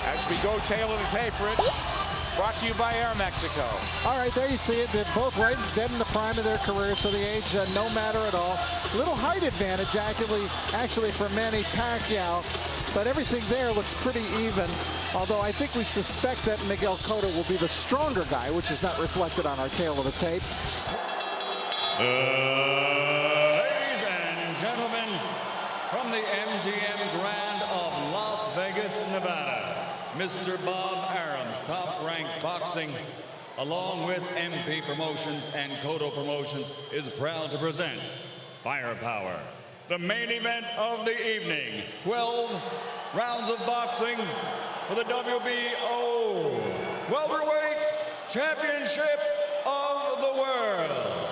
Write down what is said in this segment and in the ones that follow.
As we go tail of the tape, Rich, brought to you by Air Mexico. All right, there you see it. They're both right dead in the prime of their career, so the age no matter at all. Little height advantage actually for Manny Pacquiao, but everything there looks pretty even. Although I think we suspect that Miguel Cotto will be the stronger guy, which is not reflected on our tail of the tape. Ladies and gentlemen, from the MGM Grand of Las Vegas, Nevada, Mr. Bob Arum's Top-Ranked Boxing, along with MP Promotions and Cotto Promotions, is proud to present Firepower, the main event of the evening. 12 rounds of boxing for the WBO Welterweight Championship of the World.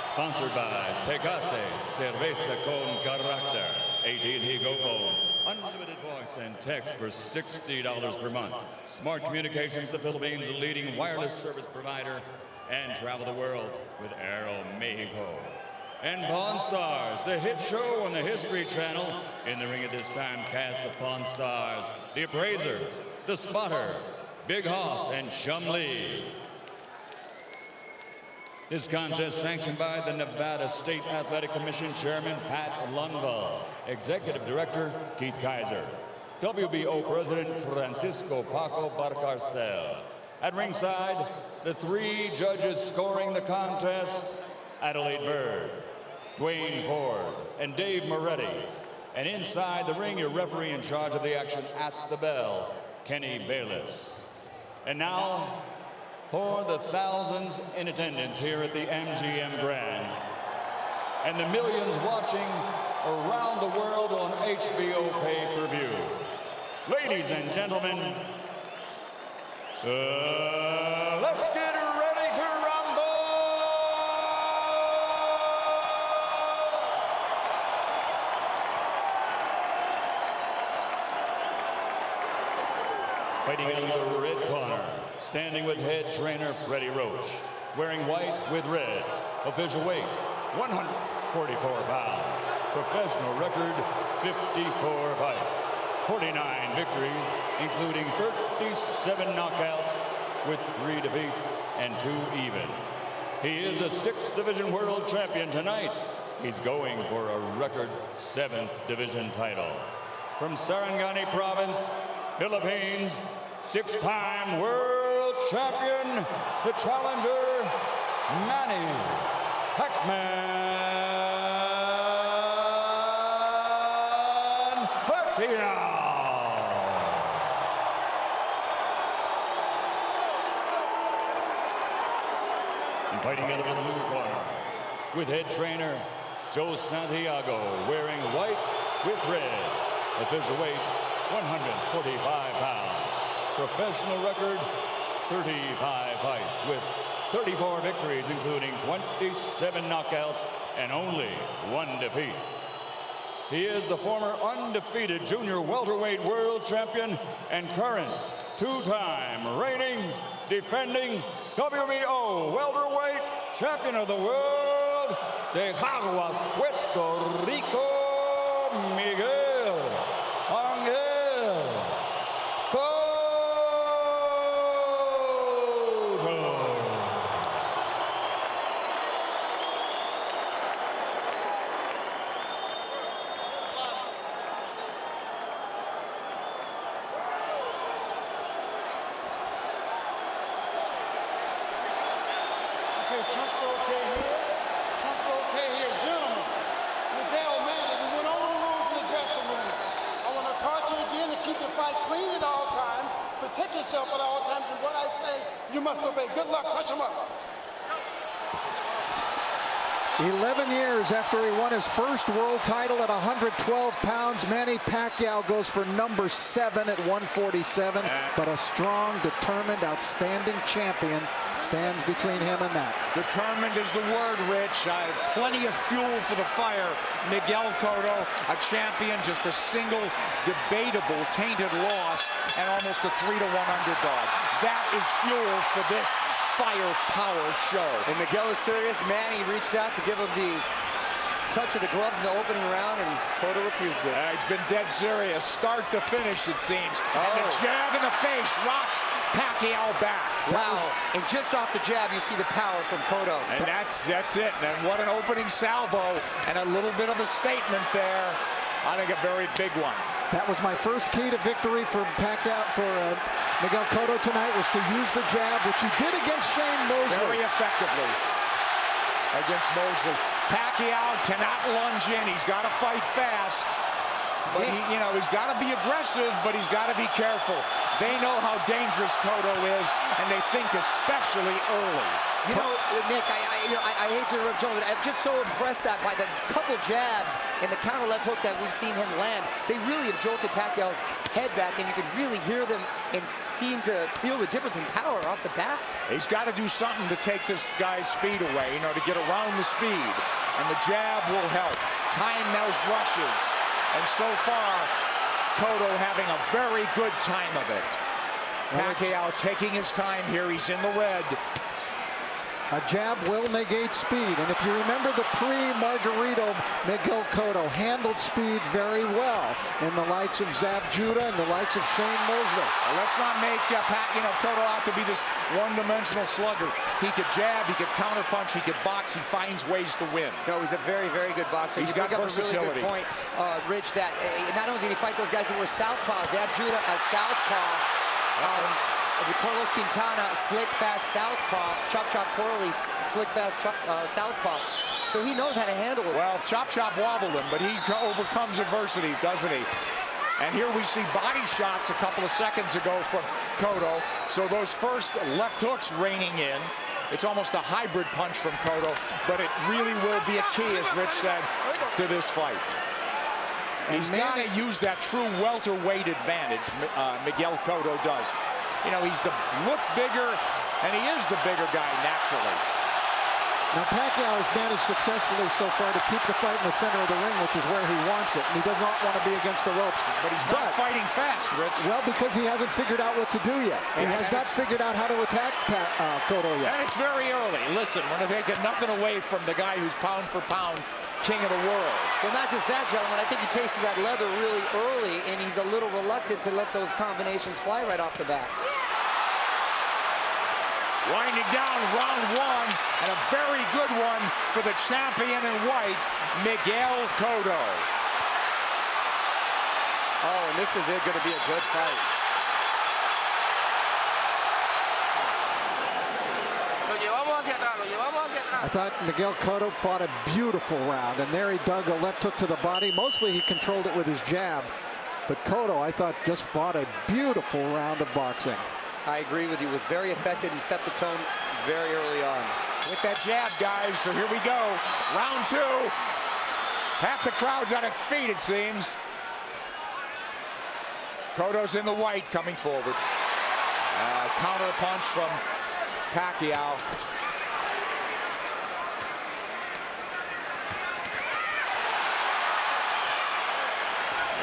Sponsored by Tecate Cerveza con Carácter. AT&T Go Phone. Unlimited voice and text for $60 per month. Smart Communications, the Philippines' leading wireless service provider, and travel the world with Aero Mexico. And Pawn Stars, the hit show on the History Channel. In the ring at this time, cast the Pawn Stars, the Appraiser, the Spotter, Big Hoss, and Chum Lee. This contest sanctioned by the Nevada State Athletic Commission Chairman Pat Lundvall, Executive Director Keith Kaiser, WBO President Francisco Paco Barcarcel. At ringside, the three judges scoring the contest, Adelaide Bird, Dwayne Ford, and Dave Moretti. And inside the ring, your referee in charge of the action at the bell, Kenny Bayless. And now, for the thousands in attendance here at the MGM Grand and the millions watching around the world on HBO pay-per-view. Ladies and gentlemen, let's get ready to rumble! Fighting out of the red corner, standing with head trainer Freddie Roach, wearing white with red, official weight 144 pounds, professional record 54 fights, 49 victories, including 37 knockouts with 3 defeats and 2 even. He is a 6th division world champion tonight. He's going for a record 7th division title. From Sarangani Province, Philippines, 6-time world champion, the challenger, Manny Pacquiao. And fighting out of the blue corner, with head trainer Joe Santiago, wearing white with red, official weight 145 pounds. Professional record, 35 fights with 34 victories, including 27 knockouts and only 1 defeat. He is the former undefeated junior welterweight world champion and current 2-time reigning, defending WBO welterweight champion of the world, de Caguas, Puerto Rico, Miguel Cotto. Chunk's okay here. Chunk's okay here. Gentlemen, Miguel, Manny, we went over the rules in the dressing room. I want to caution you again to keep your fight clean at all times, protect yourself at all times, and what I say, you must obey. Good luck. Touch him up. 11 years after he won his first world title at 112 pounds, Manny Pacquiao goes for number 7 at 147. But a strong, determined, outstanding champion stands between him and that. Determined is the word, Rich. Plenty of fuel for the fire. Miguel Cotto, a champion, just a single debatable tainted loss, and almost a 3-1 underdog. That is fuel for this firepower show. And Miguel is serious. Manny reached out to give him the touch of the gloves in the opening round, and Cotto refused it. He's been dead serious, start to finish, it seems. And the jab in the face rocks Pacquiao back. Wow. And just off the jab, you see the power from Cotto. And that's it. And what an opening salvo, and a little bit of a statement there. I think a very big one. That was my first key to victory for Pacquiao, for Miguel Cotto tonight, was to use the jab, which he did against Shane Mosley. Very effectively against Mosley. Pacquiao cannot lunge in. He's got to fight fast. But he's got to be aggressive, but he's got to be careful. They know how dangerous Cotto is, and they think especially early. You know, Nick, I hate to interrupt, but I'm just so impressed by the couple jabs and the counter left hook that we've seen him land. They really have jolted Pacquiao's head back, and you can really hear them and seem to feel the difference in power off the bat. He's got to do something to take this guy's speed away, to get around the speed. And the jab will help. Time those rushes. And so far, Cotto having a very good time of it. Pacquiao taking his time here. He's in the red. A jab will negate speed. And if you remember the pre-Margarito, Miguel Cotto handled speed very well in the likes of Zab Judah and the likes of Shane Mosley. Let's not make Cotto out to be this one-dimensional slugger. He could jab, he could counterpunch, he could box, he finds ways to win. No, he's a very, very good boxer. He's got versatility. A really good point, Rich, that not only did he fight those guys that were southpaws, Zab Judah a southpaw, Carlos Quintana, slick, fast southpaw. Chop Chop Corley, slick, fast southpaw. So he knows how to handle it. Well, Chop Chop wobbled him, but he overcomes adversity, doesn't he? And here we see body shots a couple of seconds ago from Cotto. So those first left hooks raining in. It's almost a hybrid punch from Cotto, but it really will be a key, as Rich said, to this fight. He's got to use that true welterweight advantage, Miguel Cotto does. He's look bigger, and he is the bigger guy naturally. Now, Pacquiao has managed successfully so far to keep the fight in the center of the ring, which is where he wants it, and he does not want to be against the ropes. But he's not fighting fast, Rich. Well, because he hasn't figured out what to do yet. He has not figured out how to attack Cotto yet. And it's very early. Listen, we're taking nothing away from the guy who's pound for pound king of the world. Well, not just that, gentlemen. I think he tasted that leather really early, and he's a little reluctant to let those combinations fly right off the bat. Winding down round one, and a very good one for the champion in white, Miguel Cotto. Oh, and this is going to be a good fight. I thought Miguel Cotto fought a beautiful round, and there he dug a left hook to the body. Mostly he controlled it with his jab, but Cotto, I thought, just fought a beautiful round of boxing. I agree with you. Was very effective and set the tone very early on. With that jab, guys. So here we go. Round two. Half the crowd's on its feet, it seems. Cotto's in the white coming forward. Counter punch from Pacquiao.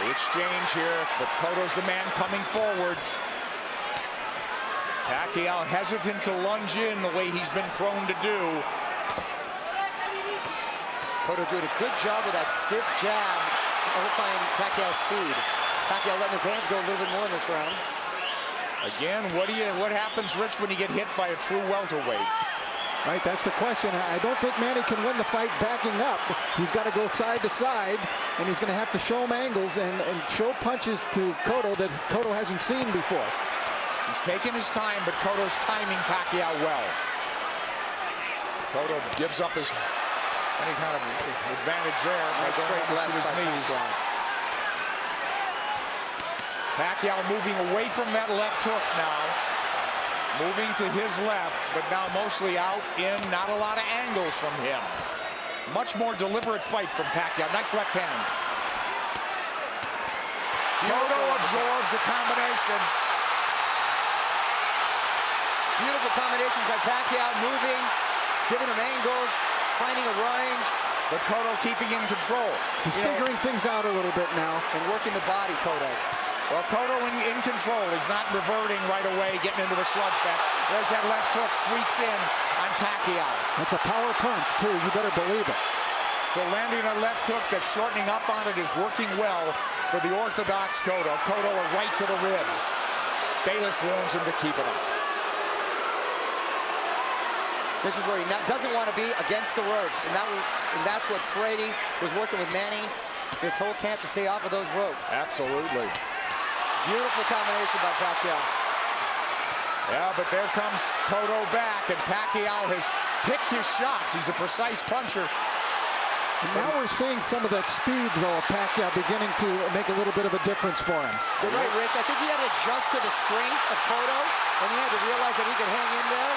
The exchange here, but Cotto's the man coming forward. Pacquiao hesitant to lunge in the way he's been prone to do. Cotto doing a good job with that stiff jab, overflying Pacquiao's speed. Pacquiao letting his hands go a little bit more in this round. Again, what happens, Rich, when you get hit by a true welterweight? Right, that's the question. I don't think Manny can win the fight backing up. He's got to go side to side, and he's going to have to show him angles and show punches to Cotto that Cotto hasn't seen before. He's taking his time, but Cotto's timing Pacquiao well. Cotto gives up any kind of advantage there by going to his knees. Pacquiao moving away from that left hook now. Moving to his left, but now mostly out in, not a lot of angles from him. Much more deliberate fight from Pacquiao. Nice left hand. Cotto absorbs a combination. Beautiful combinations by Pacquiao, moving, giving him angles, finding a range. But Cotto keeping in control. He's figuring things out a little bit now. And working the body, Cotto. Well, Cotto in control. He's not reverting right away, getting into a slugfest. There's that left hook, sweeps in on Pacquiao. That's a power punch, too. You better believe it. So landing a left hook that's shortening up on it is working well for the orthodox Cotto. Cotto a right to the ribs. Bayless warns him to keep it up. This is where he doesn't want to be against the ropes, and that's what Frady was working with Manny this whole camp, to stay off of those ropes. Absolutely. Beautiful combination by Pacquiao. Yeah, but there comes Cotto back, and Pacquiao has picked his shots. He's a precise puncher. And now we're seeing some of that speed, though, of Pacquiao beginning to make a little bit of a difference for him. You're right, Rich. I think he had to adjust to the strength of Cotto, and he had to realize that he could hang in there.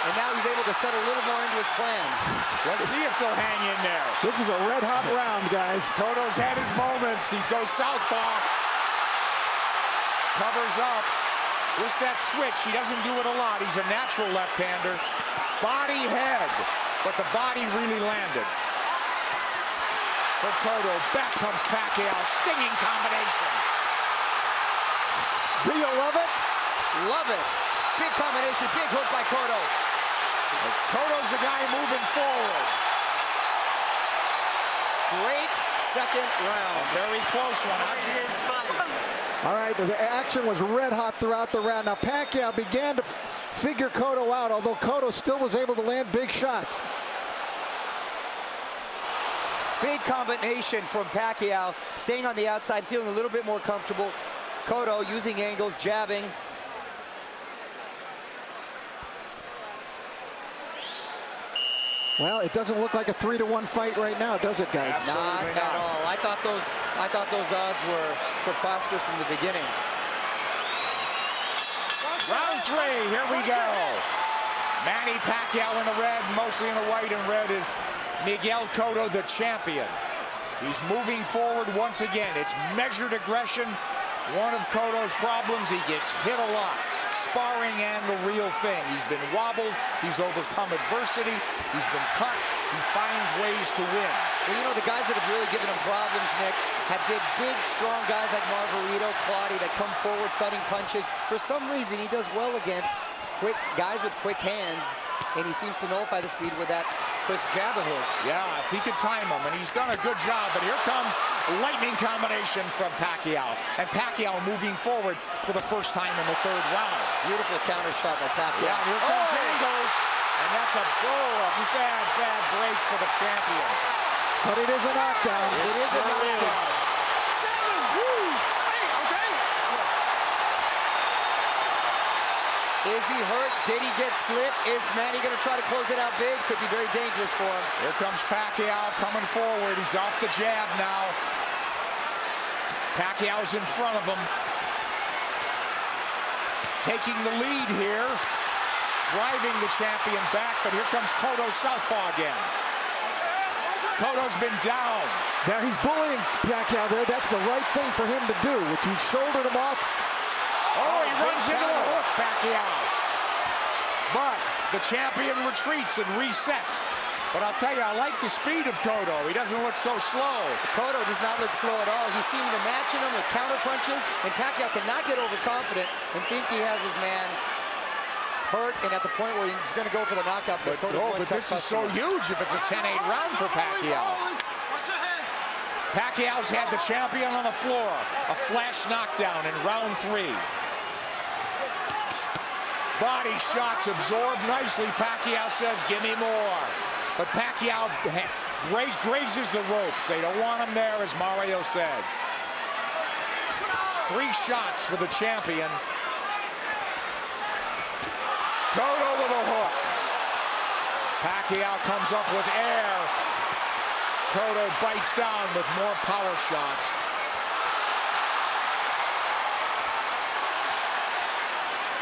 And now he's able to set a little more into his plan. Let's see if they'll hang in there. This is a red-hot round, guys. Cotto's had his moments. He goes southpaw. Covers up. Just that switch. He doesn't do it a lot. He's a natural left-hander. Body head. But the body really landed. For Cotto. Back comes Pacquiao. Stinging combination. Do you love it? Love it. Big combination. Big hook by Cotto. Cotto's the guy moving forward. Great second round. A very close one. All right, the action was red hot throughout the round. Now Pacquiao began to figure Cotto out, although Cotto still was able to land big shots. Big combination from Pacquiao, staying on the outside, feeling a little bit more comfortable. Cotto using angles, jabbing. Well, it doesn't look like a 3-to-1 fight right now, does it, guys? Not at all. I thought those odds were preposterous from the beginning. Round 3, here we go. Manny Pacquiao in the red, mostly in the white, and red is Miguel Cotto, the champion. He's moving forward once again. It's measured aggression. One of Cotto's problems, he gets hit a lot. Sparring and the real thing. He's been wobbled. He's overcome adversity. He's been cut. He finds ways to win. Well, you know, the guys that have really given him problems, Nick, have been big, strong guys like Margarito, Claudia, that come forward cutting punches. For some reason, he does well against quick guys with quick hands, and he seems to nullify the speed with that crisp jab of his. Yeah, if he could time him, and he's done a good job, but here comes lightning combination from Pacquiao, and Pacquiao moving forward for the first time in the third round. Beautiful counter shot by Pacquiao. Yeah, here comes angles, and that's a bad break for the champion. But it is a knockdown. It is a knockdown. Is he hurt? Did he get slipped? Is Manny going to try to close it out big? Could be very dangerous for him. Here comes Pacquiao coming forward. He's off the jab now. Pacquiao's in front of him. Taking the lead here. Driving the champion back, but here comes Cotto southpaw again. Cotto's been down. Now he's bullying Pacquiao there. That's the right thing for him to do, which he shouldered him off. Oh, he runs into a hook, Pacquiao. But the champion retreats and resets. But I'll tell you, I like the speed of Cotto. He doesn't look so slow. Cotto does not look slow at all. He seemed to matching him with counter punches, and Pacquiao cannot get overconfident and think he has his man hurt and at the point where he's going to go for the knockout. But this is so huge if it's a 10-8 round for Pacquiao. Pacquiao's had the champion on the floor. A flash knockdown in round 3. Body shots absorbed nicely. Pacquiao says, give me more. But Pacquiao grazes the ropes. They don't want him there, as Mario said. 3 shots for the champion. Cotto with a hook. Pacquiao comes up with air. Cotto bites down with more power shots.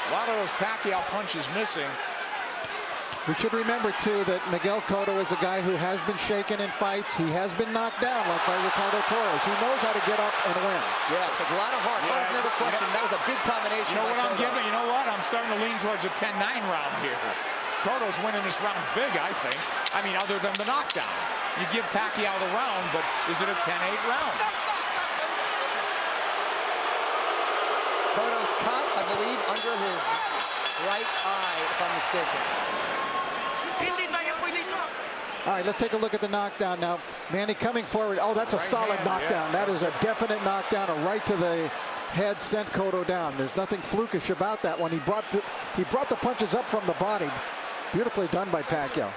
A lot of those Pacquiao punches missing. We should remember, too, that Miguel Cotto is a guy who has been shaken in fights. He has been knocked down, like by Ricardo Torres. He knows how to get up and win. Yes, a lot of heart. That was never questioned. That was a big combination. You know what I'm giving? You know what? I'm starting to lean towards a 10-9 round here. Cotto's winning this round big, I think. I mean, other than the knockdown. You give Pacquiao the round, but is it a 10-8 round? Cotto's cut, I believe, under his right eye, if I'm mistaken. All right, let's take a look at the knockdown now. Manny coming forward. Oh, that's a solid knockdown. That is a definite knockdown. A right to the head sent Cotto down. There's nothing flukish about that one. He brought the punches up from the body. Beautifully done by Pacquiao.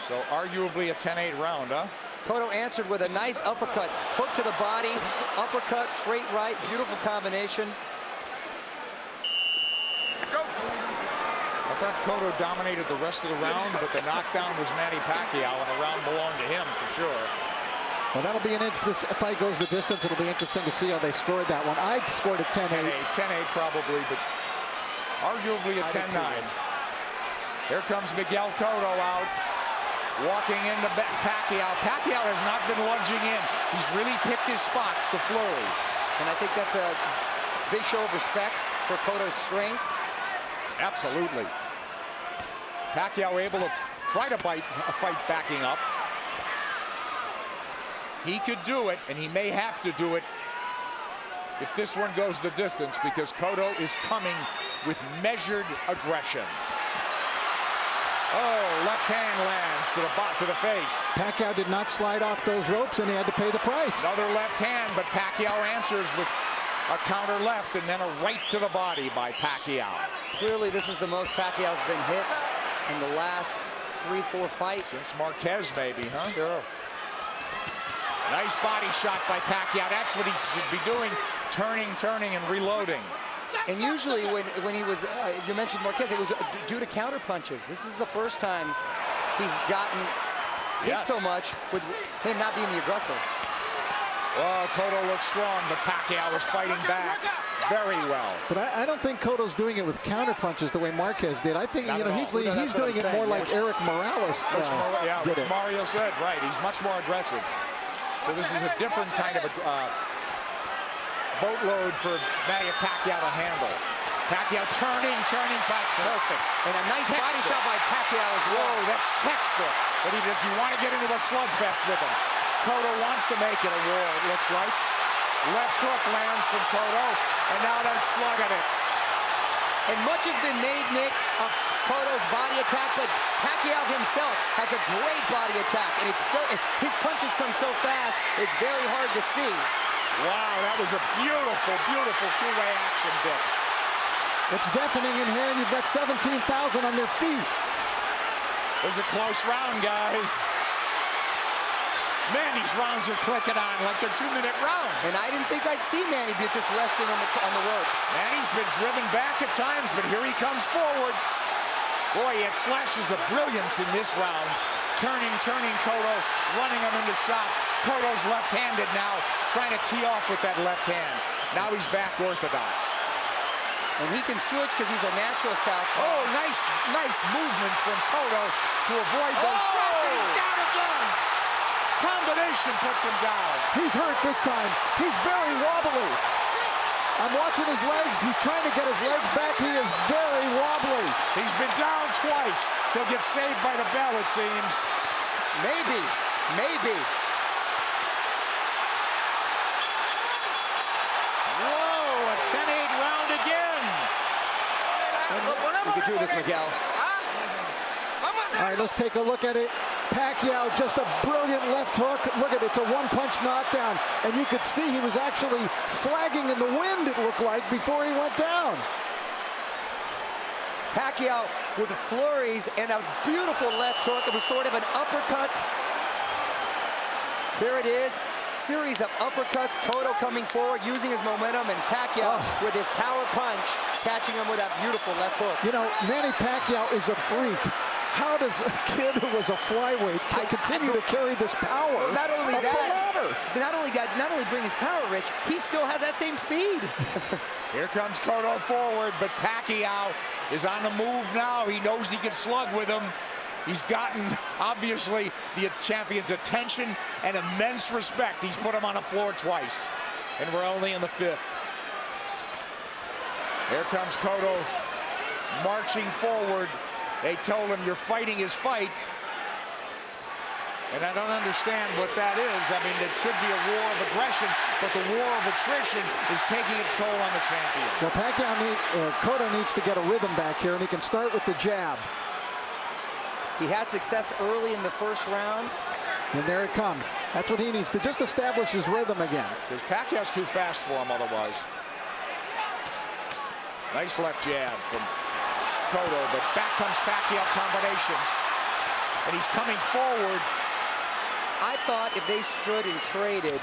So arguably a 10-8 round, huh? Cotto answered with a nice uppercut. Hook to the body, uppercut, straight right. Beautiful combination. I thought Cotto dominated the rest of the round, but the knockdown was Manny Pacquiao, and the round belonged to him for sure. Well, that'll be an inch. This fight goes the distance. It'll be interesting to see how they scored that one. I scored it 10-8. 10-8 probably, but arguably a 10-9. Here comes Miguel Cotto out, walking into Pacquiao. Pacquiao has not been lunging in. He's really picked his spots to flurry. And I think that's a big show of respect for Cotto's strength. Absolutely. Pacquiao able to try to bite a fight backing up. He could do it, and he may have to do it if this one goes the distance, because Cotto is coming with measured aggression. Oh, left hand lands to the face. Pacquiao did not slide off those ropes, and he had to pay the price. Another left hand, but Pacquiao answers with a counter left and then a right to the body by Pacquiao. Clearly, this is the most Pacquiao's been hit in the last 3-4 fights. Since Marquez, maybe, huh? Sure. Nice body shot by Pacquiao. That's what he should be doing, turning, and reloading. And usually when he was, you mentioned Marquez, it was due to counter punches. This is the first time he's gotten hit so much with him not being the aggressor. Oh, Cotto looks strong, but Pacquiao is fighting back very well. But I don't think Cotto's doing it with counter punches the way Marquez did. I think he's doing it more like Eric Morales which Mario said, right. He's much more aggressive. So this is a different kind of boatload for Manny Pacquiao to handle. Pacquiao turning, perfect. And a nice body shot by Pacquiao as well. Whoa, that's textbook. But if you want to get into a slugfest with him, Cotto wants to make it a war, it looks like. Left hook lands from Cotto, and now they're slugging it. And much has been made, Nick, of Cotto's body attack, but Pacquiao himself has a great body attack, and his punches come so fast, it's very hard to see. Wow, that was a beautiful, beautiful two-way action, Dick. It's deafening in here, and you've got 17,000 on their feet. It was a close round, guys. Man, these rounds are clicking on like they're 2-minute rounds. And I didn't think I'd see Manny be just resting on the ropes. Manny's been driven back at times, but here he comes forward. Boy, he had flashes of brilliance in this round. Turning Cotto, running him into shots. Cotto's left-handed now, trying to tee off with that left hand. Now he's back orthodox. And he can switch because he's a natural southpaw. Oh, nice movement from Cotto to avoid those shots. And he's down again. Combination puts him down. He's hurt this time. He's very wobbly. I'm watching his legs. He's trying to get his legs back. He is very wobbly. He's been down twice. He'll get saved by the bell, it seems. Maybe. Whoa, a 10-8 round again. You could do this, Miguel. All right, let's take a look at it. Pacquiao, just a brilliant left hook. Look at it, it's a one-punch knockdown. And you could see he was actually flagging in the wind, it looked like, before he went down. Pacquiao with the flurries and a beautiful left hook. It was sort of an uppercut. There it is. Series of uppercuts. Cotto coming forward, using his momentum, and Pacquiao with his power punch, catching him with a beautiful left hook. You know, Manny Pacquiao is a freak. How does a kid who was a flyweight continue to carry this power? Well, not only bring his power, Rich, he still has that same speed. Here comes Cotto forward, but Pacquiao is on the move now. He knows he can slug with him. He's gotten, obviously, the champion's attention and immense respect. He's put him on the floor twice, and we're only in the 5th. Here comes Cotto marching forward. They told him, you're fighting his fight. And I don't understand what that is. I mean, it should be a war of aggression, but the war of attrition is taking its toll on the champion. Well, Cotto needs to get a rhythm back here, and he can start with the jab. He had success early in the first round. And there it comes. That's what he needs to just establish his rhythm again. Because Pacquiao's too fast for him otherwise. Nice left jab from Cotto, but back comes Pacquiao combinations. And he's coming forward. I thought if they stood and traded,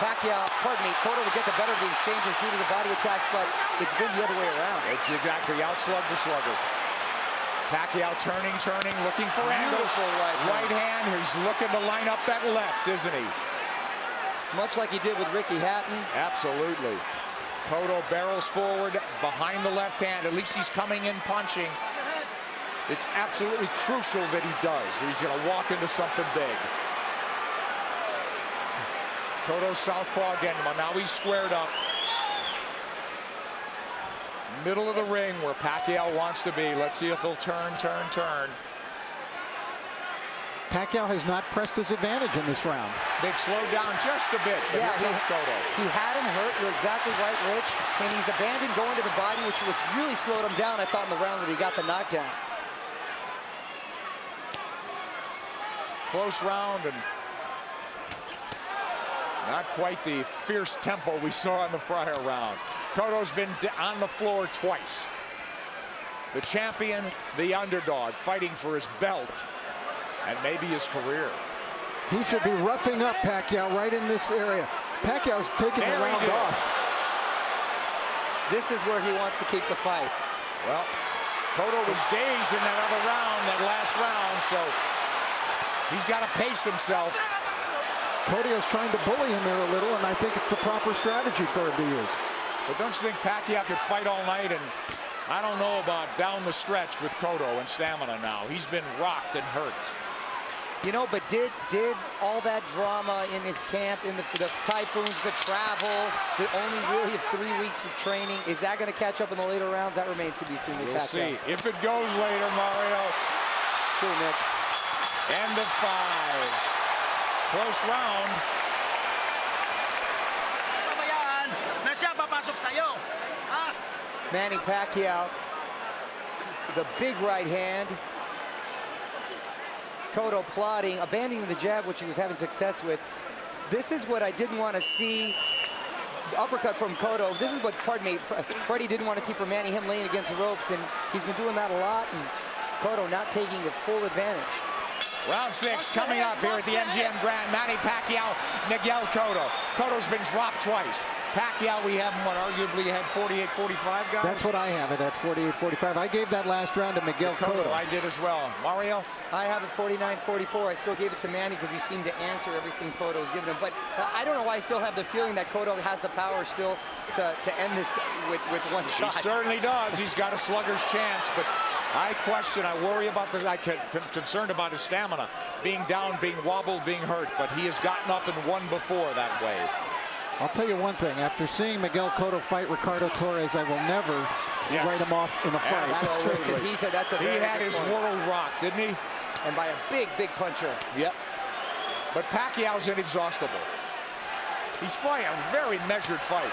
Cotto would get the better of the exchanges due to the body attacks, but it's been the other way around. It's exactly outslug the slugger. Pacquiao turning, looking for angles. Right hand. He's looking to line up that left, isn't he? Much like he did with Ricky Hatton. Absolutely. Cotto barrels forward behind the left hand. At least he's coming in punching. It's absolutely crucial that he does, or he's going to walk into something big. Cotto southpaw again. Well, now he's squared up. Middle of the ring where Pacquiao wants to be. Let's see if he'll turn. Pacquiao has not pressed his advantage in this round. They've slowed down just a bit, but Yeah, here comes Cotto. He had him hurt. You're exactly right, Rich. And he's abandoned going to the body, which really slowed him down, I thought, in the round when he got the knockdown. Close round and not quite the fierce tempo we saw in the prior round. Cotto's been on the floor twice. The champion, the underdog, fighting for his belt and maybe his career. He should be roughing up Pacquiao right in this area. Pacquiao's taking the round off. This is where he wants to keep the fight. Well, Cotto was dazed in that other round, that last round, so he's got to pace himself. Cotto's trying to bully him here a little, and I think it's the proper strategy for him to use. But don't you think Pacquiao could fight all night? And I don't know about down the stretch with Cotto and stamina now. He's been rocked and hurt. You know, but did all that drama in his camp, in the typhoons, the travel, the only really 3 weeks of training, is that going to catch up in the later rounds? That remains to be seen with Pacquiao. We'll see. If it goes later, Mario. It's true, Nick. End of 5. Close round. Manny Pacquiao, the big right hand. Cotto plotting, abandoning the jab, which he was having success with. This is what I didn't want to see. Uppercut from Cotto. This is what, pardon me, Freddie didn't want to see from Manny, him laying against the ropes, and he's been doing that a lot, and Cotto not taking the full advantage. Round 6 coming up here at the MGM Grand. Manny Pacquiao, Miguel Cotto. Cotto's been dropped twice. Pacquiao, we have him, what, arguably had 48-45, guys? That's what I have it at, 48-45. I gave that last round to Miguel Cotto. I did as well. Mario? I have it 49-44. I still gave it to Manny because he seemed to answer everything Cotto's given him. But I don't know why I still have the feeling that Cotto has the power still to end this with one shot. He certainly does. He's got a slugger's chance, but I question, I worry about I'm concerned about his stamina. Being down, being wobbled, being hurt, but he has gotten up and won before that way. I'll tell you one thing. After seeing Miguel Cotto fight Ricardo Torres, I will never write him off in a fight. That's true, because he said that's a very He had his world rocked, didn't he? And by a big, big puncher. Yep. But Pacquiao's inexhaustible. He's fighting a very measured fight.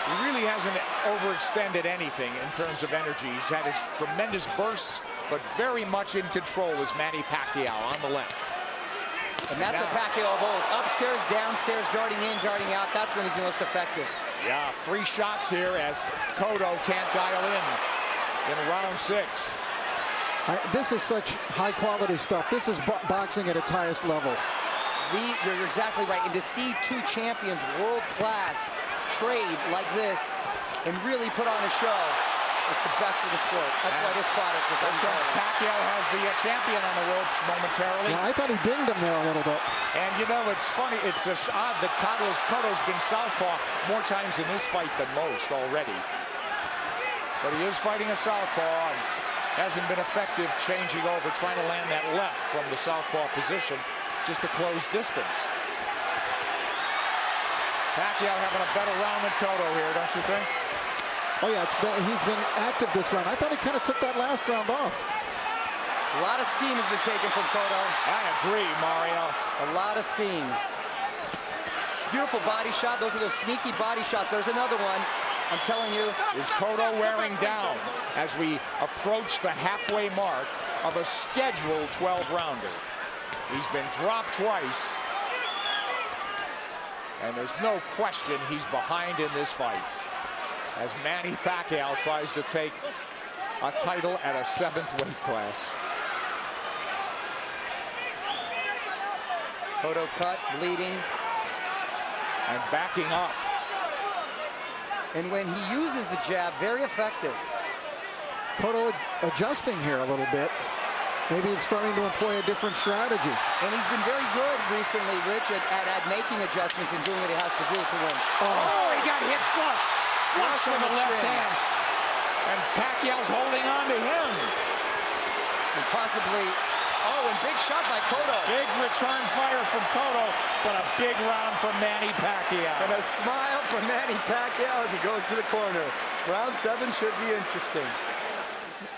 He really hasn't overextended anything in terms of energy. He's had his tremendous bursts, but very much in control is Manny Pacquiao on the left. And that's the Pacquiao of old. Upstairs, downstairs, darting in, darting out. That's when he's the most effective. Yeah, 3 shots here as Cotto can't dial in round 6. This is such high-quality stuff. This is boxing at its highest level. You're exactly right. And to see 2 champions, world-class, trade like this and really put on a show, it's the best for the sport. That's why this product is unbelievable. Pacquiao has the champion on the ropes momentarily. Yeah, I thought he dinged him there a little bit. And you know, it's funny, it's just odd that Cotto's been southpaw more times in this fight than most already. But he is fighting a southpaw and hasn't been effective changing over, trying to land that left from the southpaw position just to close distance. Pacquiao having a better round than Cotto here, don't you think? Oh, yeah, he's been active this round. I thought he kind of took that last round off. A lot of steam has been taken from Cotto. I agree, Mario. A lot of steam. Beautiful body shot. Those are those sneaky body shots. There's another one. I'm telling you. Is Cotto wearing down as we approach the halfway mark of a scheduled 12-rounder? He's been dropped twice. And there's no question he's behind in this fight, as Manny Pacquiao tries to take a title at a 7th weight class. Cotto cut, bleeding. And backing up. And when he uses the jab, very effective. Cotto adjusting here a little bit. Maybe it's starting to employ a different strategy. And he's been very good recently, Rich, at making adjustments and doing what he has to do to win. Oh, he got hit flush. Flush with the left hand. And Pacquiao's holding on to him. And possibly, and big shot by Cotto. Big return fire from Cotto, but a big round from Manny Pacquiao. And a smile from Manny Pacquiao as he goes to the corner. Round 7 should be interesting.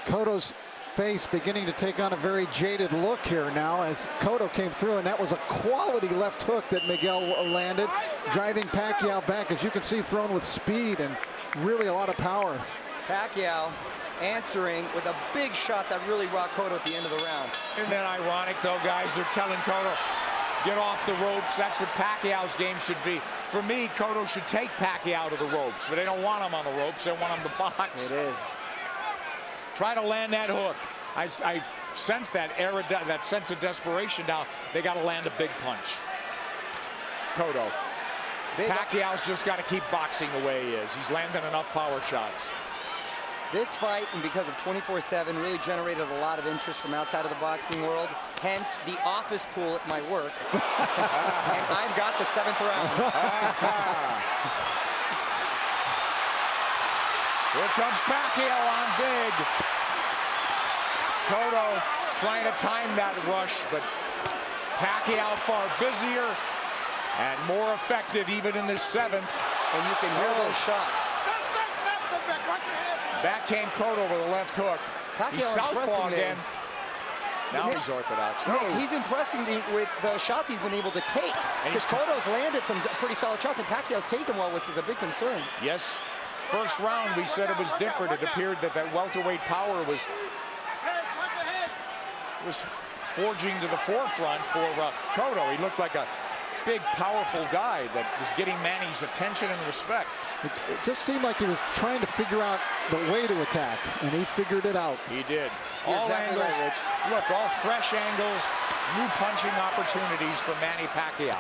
Cotto's face beginning to take on a very jaded look here now as Cotto came through, and that was a quality left hook that Miguel landed, driving Pacquiao back, as you can see, thrown with speed and really a lot of power. Pacquiao answering with a big shot that really rocked Cotto at the end of the round. Isn't that ironic, though, guys? They're telling Cotto, get off the ropes. That's what Pacquiao's game should be. For me, Cotto should take Pacquiao to the ropes, but they don't want him on the ropes. They want him to box. It is. Try to land that hook. I sense that that sense of desperation now. They got to land a big punch. Cotto. Pacquiao's just got to keep boxing the way he is. He's landing enough power shots. This fight, and because of 24/7, really generated a lot of interest from outside of the boxing world. Hence, the office pool at my work. And I've got the 7th round. Here comes Pacquiao on big. Cotto trying to time that rush, but Pacquiao far busier and more effective even in this 7th. And you can hear those shots. Back came Cotto with a left hook. He's southpaw again. Now he's orthodox. Nick, he's impressing me with the shots he's been able to take. Because Cotto's landed some pretty solid shots, and Pacquiao's taken well, which was a big concern. Yes. First round, we said it was different. It appeared that welterweight power was forging to the forefront for Cotto. He looked like a big, powerful guy that was getting Manny's attention and respect. It just seemed like he was trying to figure out the way to attack, and he figured it out. He did. You're All exactly angles. right, Rich. Look, all fresh angles, new punching opportunities for Manny Pacquiao.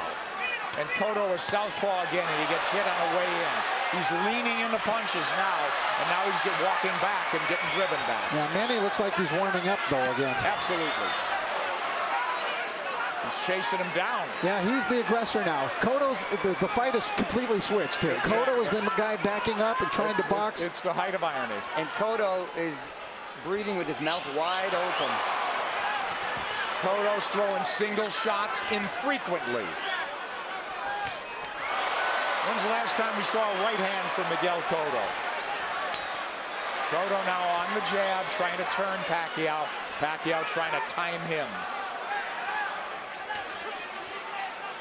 And Cotto is southpaw again, and he gets hit on the way in. He's leaning into punches now, and now he's walking back and getting driven back. Yeah, Manny looks like he's warming up, though, again. Absolutely. He's chasing him down. Yeah, he's the aggressor now. Cotto's, the fight is completely switched here. Cotto is the guy backing up and trying to box. It's the height of irony. And Cotto is breathing with his mouth wide open. Cotto's throwing single shots infrequently. When's the last time we saw a right hand from Miguel Cotto? Cotto now on the jab, trying to turn Pacquiao. Pacquiao trying to time him.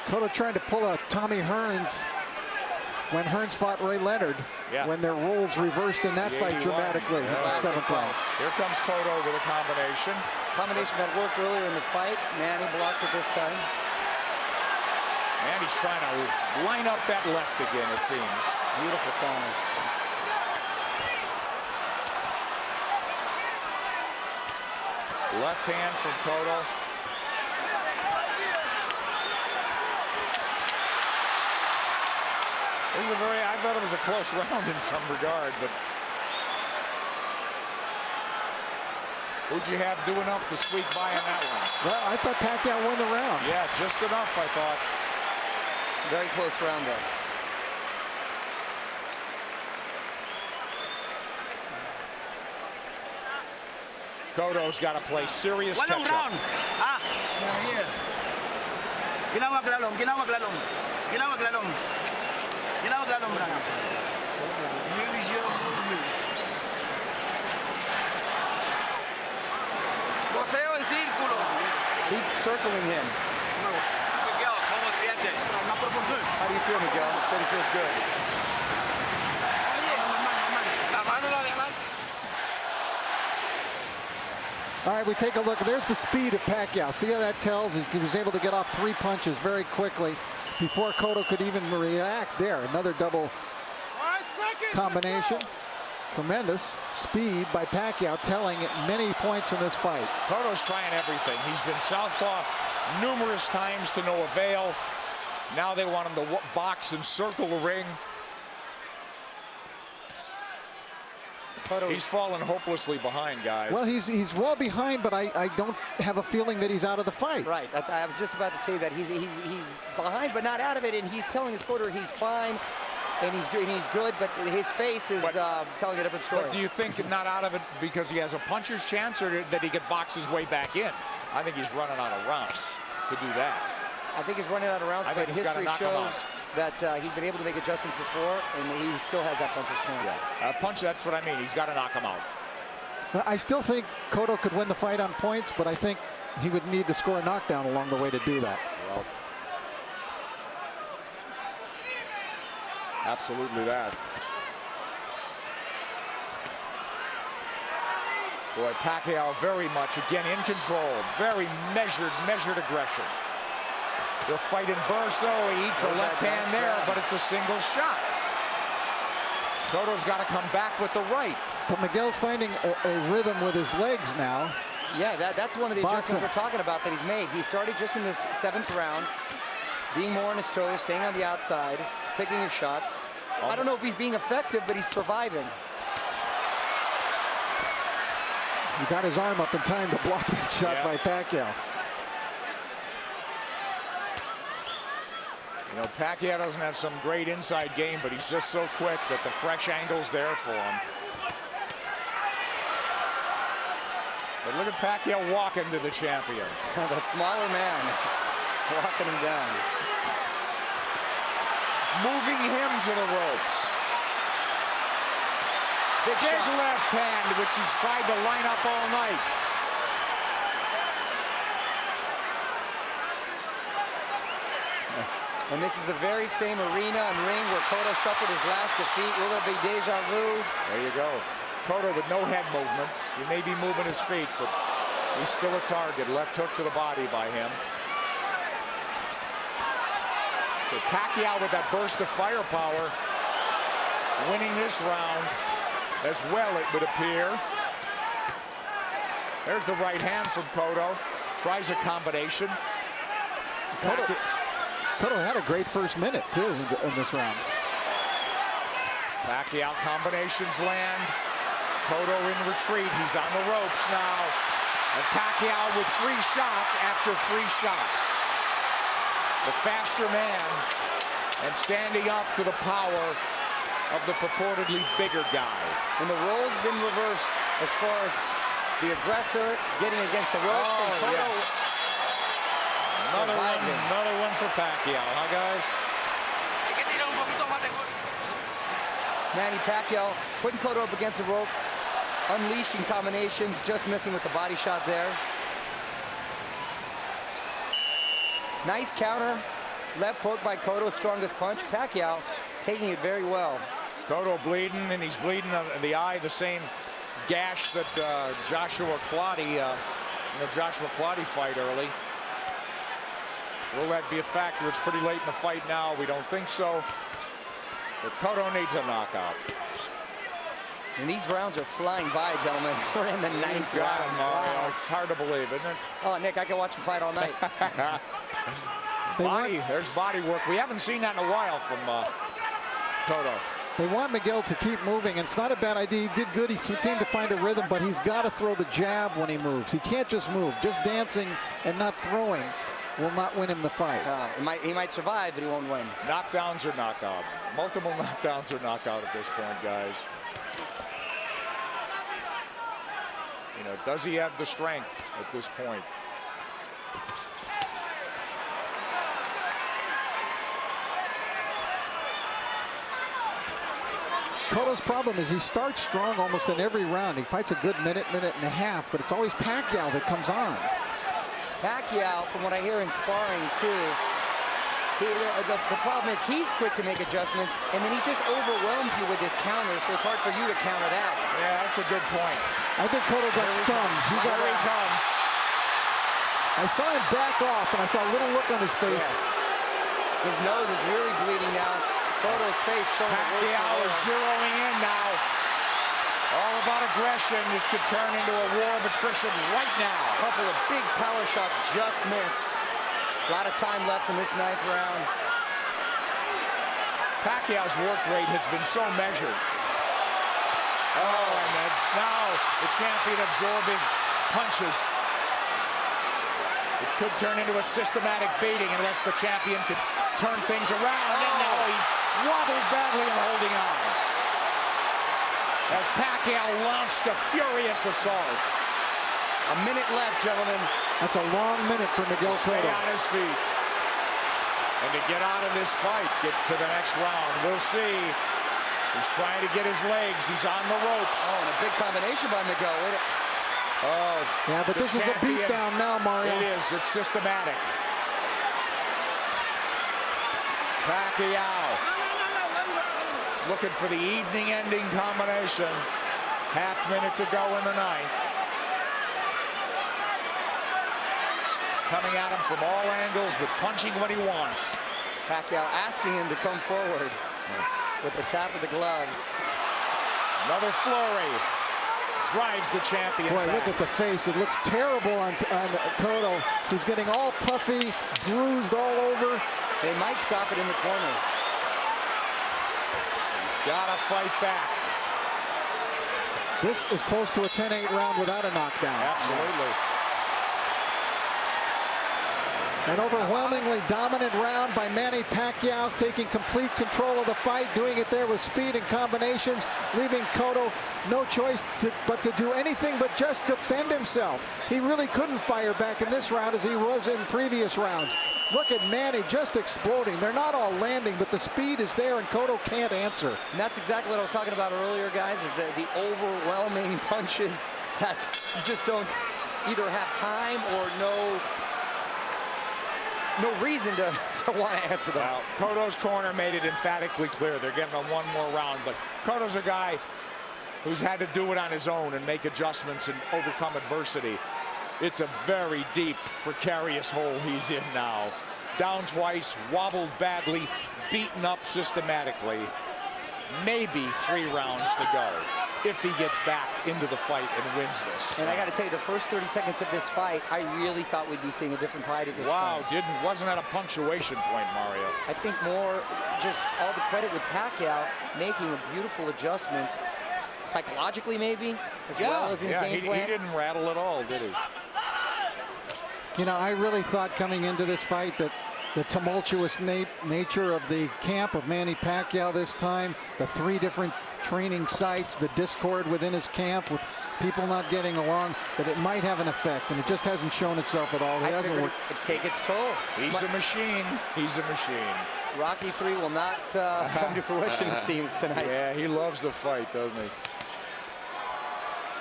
Cotto trying to pull a Tommy Hearns when Hearns fought Ray Leonard, when their roles reversed in that fight dramatically in the 7th round. Here comes Cotto with a combination. Combination that worked earlier in the fight. Manny blocked it this time. And he's trying to line up that left again, it seems. Beautiful corners. Left hand from Cotto. This is I thought it was a close round in some regard, but who'd you have do enough to squeak by on that one? Well, I thought Pacquiao won the round. Yeah, just enough, I thought. Very close round there. Cotto's got to play serious catch-up. Round. Ginawag lalong, ginawag lalong. Ginawag lalong. Ginawag lalong, brother. Here is your movement. Poseo en círculo. Keep circling him. Miguel, ¿cómo sientes? How do you feel, Miguel? He said he feels good. La mano la de All right, we take a look. There's the speed of Pacquiao. See how that tells? He was able to get off 3 punches very quickly before Cotto could even react there. Another double combination. Tremendous speed by Pacquiao, telling many points in this fight. Cotto's trying everything. He's been southpaw numerous times to no avail. Now they want him to box and circle the ring. He's fallen hopelessly behind, guys. Well, he's well behind, but I don't have a feeling that he's out of the fight. Right. I was just about to say that he's behind, but not out of it, and he's telling his corner he's fine. And he's good, but his face is telling a different story. But do you think not out of it because he has a puncher's chance, or that he could box his way back in? I think he's running out of rounds to do that. I think he's running out of rounds, but history shows that he's been able to make adjustments before, and he still has that puncher's chance. Yeah. Punch, that's what I mean. He's got to knock him out. I still think Cotto could win the fight on points, but I think he would need to score a knockdown along the way to do that. Well, absolutely that. Boy, Pacquiao very much, again, in control. Very measured aggression. They'll fight in bursts, though. He eats a left hand there, but it's a single shot. Cotto's got to come back with the right. But Miguel's finding a rhythm with his legs now. Yeah, that's one of the adjustments we're talking about that he's made. He started just in this 7th round, being more on his toes, staying on the outside, picking his shots. I don't know if he's being effective, but he's surviving. He got his arm up in time to block that shot by Pacquiao. You know, Pacquiao doesn't have some great inside game, but he's just so quick that the fresh angle's there for him. But look at Pacquiao walking to the champion. The smaller man walking him down. Moving him to the ropes. Big left hand, which he's tried to line up all night. And this is the very same arena and ring where Cotto suffered his last defeat. Will it be deja vu? There you go. Cotto with no head movement. He may be moving his feet, but he's still a target. Left hook to the body by him. So Pacquiao with that burst of firepower, winning this round as well, it would appear. There's the right hand from Cotto. Tries a combination. Cotto had a great first minute, too, in this round. Pacquiao combinations land. Cotto in retreat. He's on the ropes now. And Pacquiao with free shots after free shots. The faster man and standing up to the power of the purportedly bigger guy. And the role's been reversed as far as the aggressor getting against the ropes. Oh, and Cotto another one for Pacquiao, huh, guys? Manny Pacquiao putting Cotto up against the rope, unleashing combinations, just missing with the body shot there. Nice counter, left hook by Cotto, strongest punch. Pacquiao taking it very well. Cotto bleeding, and he's bleeding on the eye, the same gash that Joshua Clottey, in the Joshua Clottey fight early. Will that be a factor? It's pretty late in the fight now. We don't think so. But Cotto needs a knockout. And these rounds are flying by, gentlemen. We're in the 9th round. Wow. It's hard to believe, isn't it? Oh, Nick, I can watch him fight all night. There's body work. We haven't seen that in a while from Cotto. They want Miguel to keep moving, and it's not a bad idea. He did good. He seemed to find a rhythm, but he's got to throw the jab when he moves. He can't just move. Just dancing and not throwing will not win him the fight. He might survive, but he won't win. Knockdowns or knockout. Multiple knockdowns or knockout at this point, guys. You know, does he have the strength at this point? Cotto's problem is he starts strong almost in every round. He fights a good minute and a half, but it's always Pacquiao that comes on. Pacquiao, from what I hear in sparring too, The problem is he's quick to make adjustments, and then he just overwhelms you with his counter, so it's hard for you to counter that. Yeah, that's a good point. I think Cotto got stunned. Here he comes. I saw him back off, and I saw a little look on his face. Yes. His nose is really bleeding now. Cotto's face showing Pacquiao is zeroing in now. All about aggression. This could turn into a war of attrition right now. A couple of big power shots just missed. A lot of time left in this 9th round. Pacquiao's work rate has been so measured. Oh, and then now the champion absorbing punches. It could turn into a systematic beating unless the champion could turn things around. And now he's wobbled badly and holding on. As Pacquiao launched a furious assault. A minute left, gentlemen. That's a long minute for Miguel Stay Cotto. on his feet. And to get out of this fight, get to the next round. We'll see. He's trying to get his legs. He's on the ropes. Oh, and a big combination by Miguel. Oh, Yeah, but this is a beatdown now, Mario. It is. It's systematic. Pacquiao looking for the evening-ending combination. Half minute to go in the 9th. Coming at him from all angles, but punching what he wants. Pacquiao asking him to come forward with the tap of the gloves. Another flurry. Drives the champion Boy, back. look at the face. It looks terrible on Cotto. He's getting all puffy, bruised all over. They might stop it in the corner. He's got to fight back. This is close to a 10-8 round without a knockdown. Absolutely. An overwhelmingly dominant round by Manny Pacquiao, taking complete control of the fight, doing it there with speed and combinations, leaving Cotto no choice but to do anything but just defend himself. He really couldn't fire back in this round as he was in previous rounds. Look at Manny just exploding. They're not all landing, but the speed is there, and Cotto can't answer. And that's exactly what I was talking about earlier, guys, is the overwhelming punches that you just don't either have time or no reason to want to answer them. Well, Cotto's corner made it emphatically clear they're getting one more round, but Cotto's a guy who's had to do it on his own and make adjustments and overcome adversity. It's a very deep, precarious hole he's in now. Down twice, wobbled badly, beaten up systematically. Maybe 3 rounds to go if he gets back into the fight and wins this. And I got to tell you, the first 30 seconds of this fight, I really thought we'd be seeing a different fight at this point. Wow, wasn't at a punctuation point, Mario. I think more just all the credit with Pacquiao making a beautiful adjustment, psychologically maybe, as well as in game plan. He didn't rattle at all, did he? You know, I really thought coming into this fight that the tumultuous nature of the camp of Manny Pacquiao this time, the 3 different training sites, the discord within his camp with people not getting along, that it might have an effect, and it just hasn't shown itself at all. It hasn't worked. It'd take its toll. He's a machine. He's a machine. Rocky 3 will not come to fruition, it seems, tonight. Yeah, he loves the fight, doesn't he?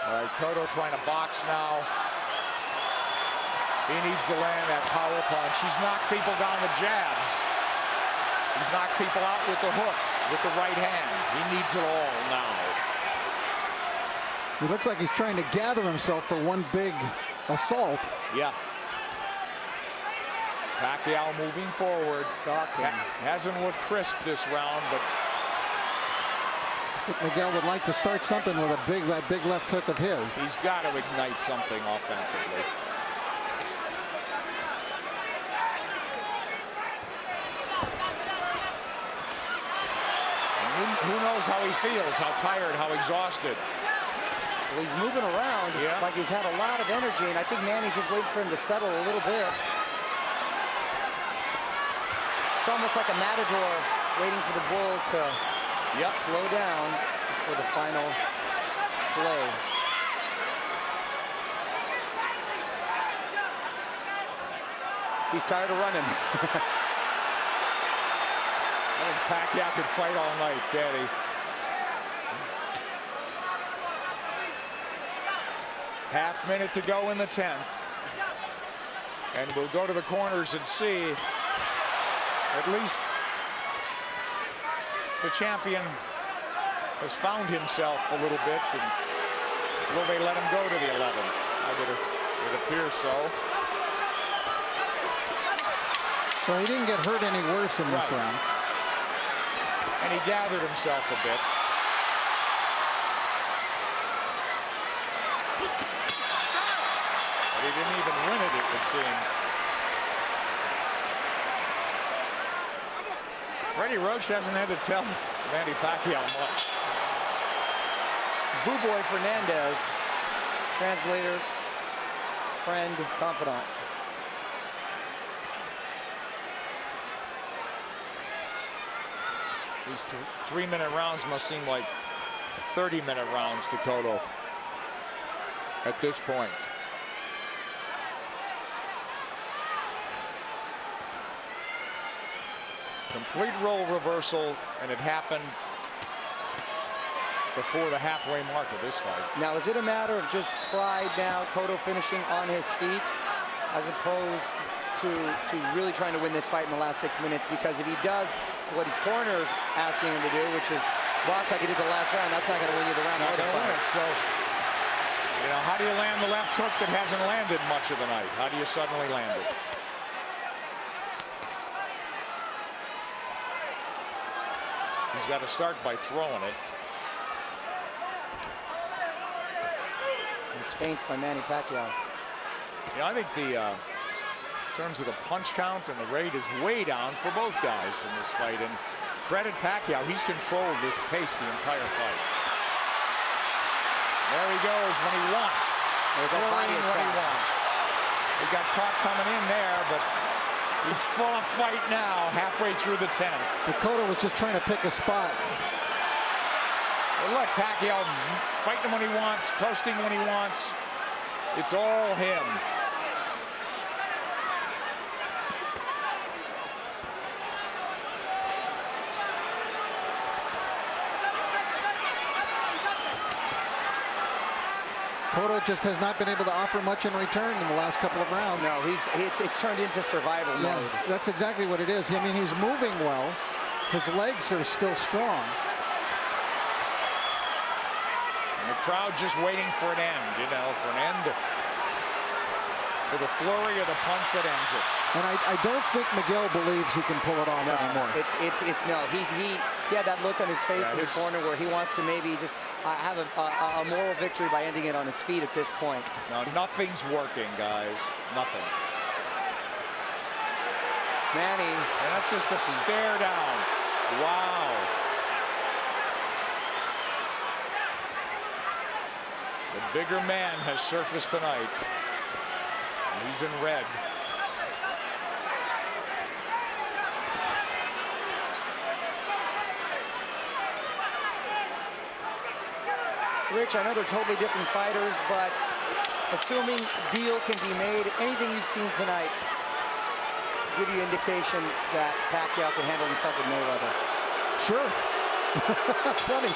All right, Cotto trying to box now. He needs to land that power punch. He's knocked people down with jabs. He's knocked people out with the hook, with the right hand. He needs it all now. He looks like he's trying to gather himself for one big assault. Yeah. Pacquiao moving forward. Hasn't looked crisp this round, but I think Miguel would like to start something with that big left hook of his. he's got to ignite something offensively. Who knows how he feels, how tired, how exhausted. Well, he's moving around like he's had a lot of energy, and I think Manny's just waiting for him to settle a little bit. It's almost like a matador waiting for the bull to slow down for the final slay. He's tired of running. I think Pacquiao could fight all night, can't he? Half minute to go in the 10th. And we'll go to the corners and see At least the champion has found himself a little bit, and will they let him go to the 11th? It appears so. Well, he didn't get hurt any worse in this round. And he gathered himself a bit. But he didn't even win it would seem. Freddie Roach hasn't had to tell Manny Pacquiao much. Boo Boy Fernandez, translator, friend, confidant. These 3-minute rounds must seem like 30-minute rounds to Cotto at this point. Complete role reversal, and it happened before the halfway mark of this fight. Now, is it a matter of just pride now, Cotto finishing on his feet, as opposed to really trying to win this fight in the last 6 minutes? Because if he does what his corner is asking him to do, which is box like he did the last round, that's not going to win you the round. Not going to win it. So, you know, how do you land the left hook that hasn't landed much of the night? How do you suddenly land it? He's got to start by throwing it. He's feints by Manny Pacquiao. You know, I think in terms of the punch count and the rate is way down for both guys in this fight. And credit Pacquiao, he's controlled this pace the entire fight. There he goes when he wants. There's a body when he wants. He got caught coming in there, but he's full of fight now, halfway through the 10th. Cotto was just trying to pick a spot. Well, look, Pacquiao fighting when he wants, coasting when he wants. It's all him. Cotto just has not been able to offer much in return in the last couple of rounds. No, it's turned into survival mode. That's exactly what it is. I mean, he's moving well. His legs are still strong. And the crowd just waiting for an end, you know, for an end, for the flurry of the punch that ends it. And I don't think Miguel believes he can pull it off anymore. He had that look on his face in the corner where he wants to maybe just have a moral victory by ending it on his feet at this point. No, nothing's working, guys. Nothing. Manny. And that's just a stare down. Wow. The bigger man has surfaced tonight. He's in red. Rich, I know they're totally different fighters, but assuming deal can be made, anything you've seen tonight give you indication that Pacquiao can handle himself with Mayweather? Sure. Funny.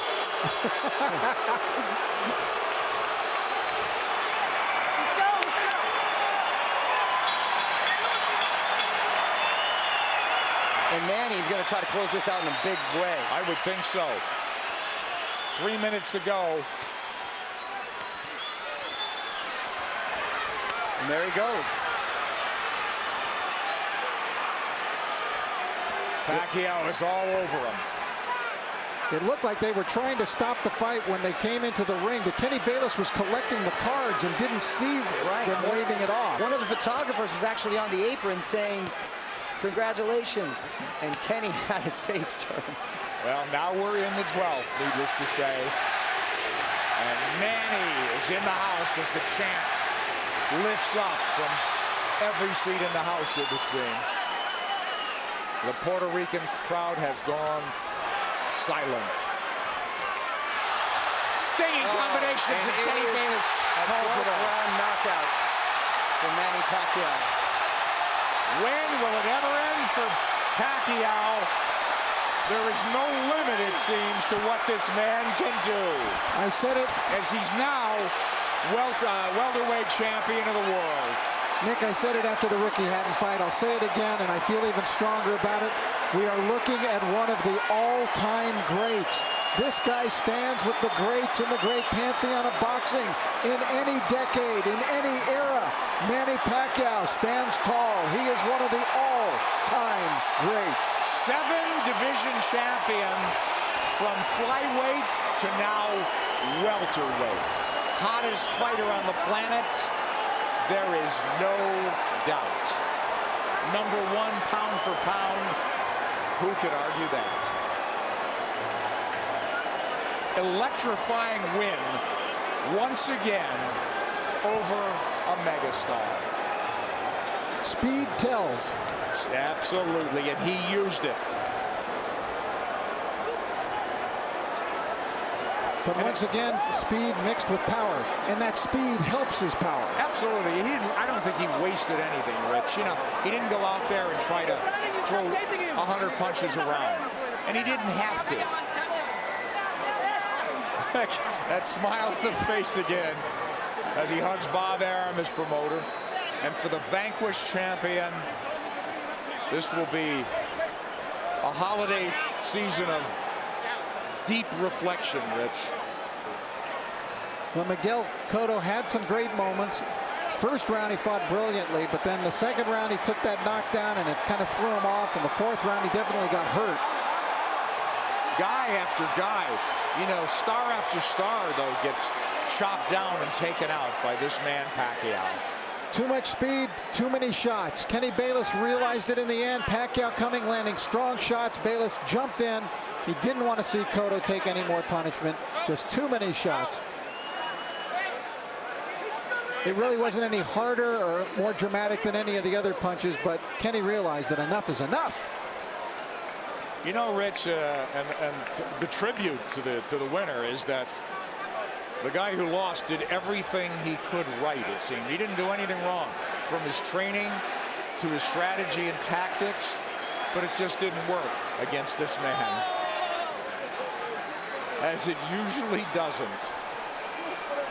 And Manny's going to try to close this out in a big way. I would think so. 3 minutes to go. And there he goes. Pacquiao is all over him. It looked like they were trying to stop the fight when they came into the ring, but Kenny Bayless was collecting the cards and didn't see them waving it off. One of the photographers was actually on the apron saying, "Congratulations," and Kenny had his face turned. Well, now we're in the 12th, needless to say. And Manny is in the house as the champ lifts up from every seat in the house, it would seem. The Puerto Rican crowd has gone silent. Stinging combinations, and Kenny Bayless calls it off. Round knockout for Manny Pacquiao. When will it ever end for Pacquiao? There is no limit, it seems, to what this man can do. I said it. As he's now welterweight champion of the world. Nick, I said it after the Ricky Hatton fight. I'll say it again, and I feel even stronger about it. We are looking at one of the all-time greats. This guy stands with the greats in the great pantheon of boxing in any decade, in any era. Manny Pacquiao stands tall. He is one of the all-time greats. 7-division champion from flyweight to now welterweight. Hottest fighter on the planet. There is no doubt. Number 1 pound for pound. Who could argue that? Electrifying win once again over a megastar. Speed tells. Absolutely, and he used it. But once again, speed mixed with power, and that speed helps his power. Absolutely. I don't think he wasted anything, Rich. You know, he didn't go out there and try to throw 100 punches around, and he didn't have to. That smile on the face again as he hugs Bob Arum, his promoter. And for the vanquished champion, this will be a holiday season of deep reflection, Rich. Well, Miguel Cotto had some great moments. First round he fought brilliantly, but then the second round he took that knockdown and it kind of threw him off. And the fourth round he definitely got hurt. Guy after guy, you know, star after star, though, gets chopped down and taken out by this man Pacquiao. Too much speed, too many shots. Kenny Bayless realized it in the end. Pacquiao coming, landing strong shots. Bayless jumped in. He didn't want to see Cotto take any more punishment. Just too many shots. It really wasn't any harder or more dramatic than any of the other punches, but Kenny realized that enough is enough. You know, Rich, and the tribute to the winner is that the guy who lost did everything he could right, it seemed. He didn't do anything wrong, from his training to his strategy and tactics, but it just didn't work against this man, as it usually doesn't.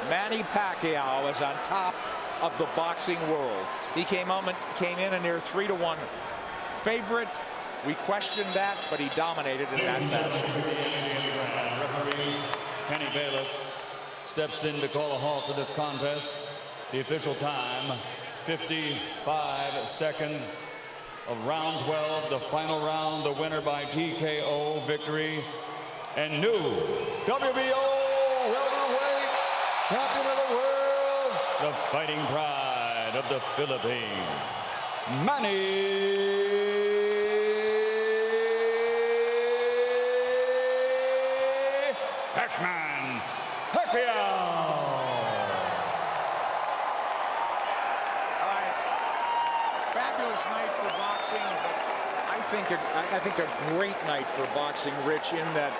Manny Pacquiao is on top of the boxing world. He came in a near 3-1 favorite. We questioned that, but he dominated in that fashion. Referee Kenny Bayless steps in to call a halt to this contest. The official time, 55 seconds of round 12, the final round, the winner by TKO victory, and new WBO welterweight champion of the world, the fighting pride of the Philippines, Manny Pacquiao. Fabulous night for boxing, but I think a great night for boxing, Rich, in that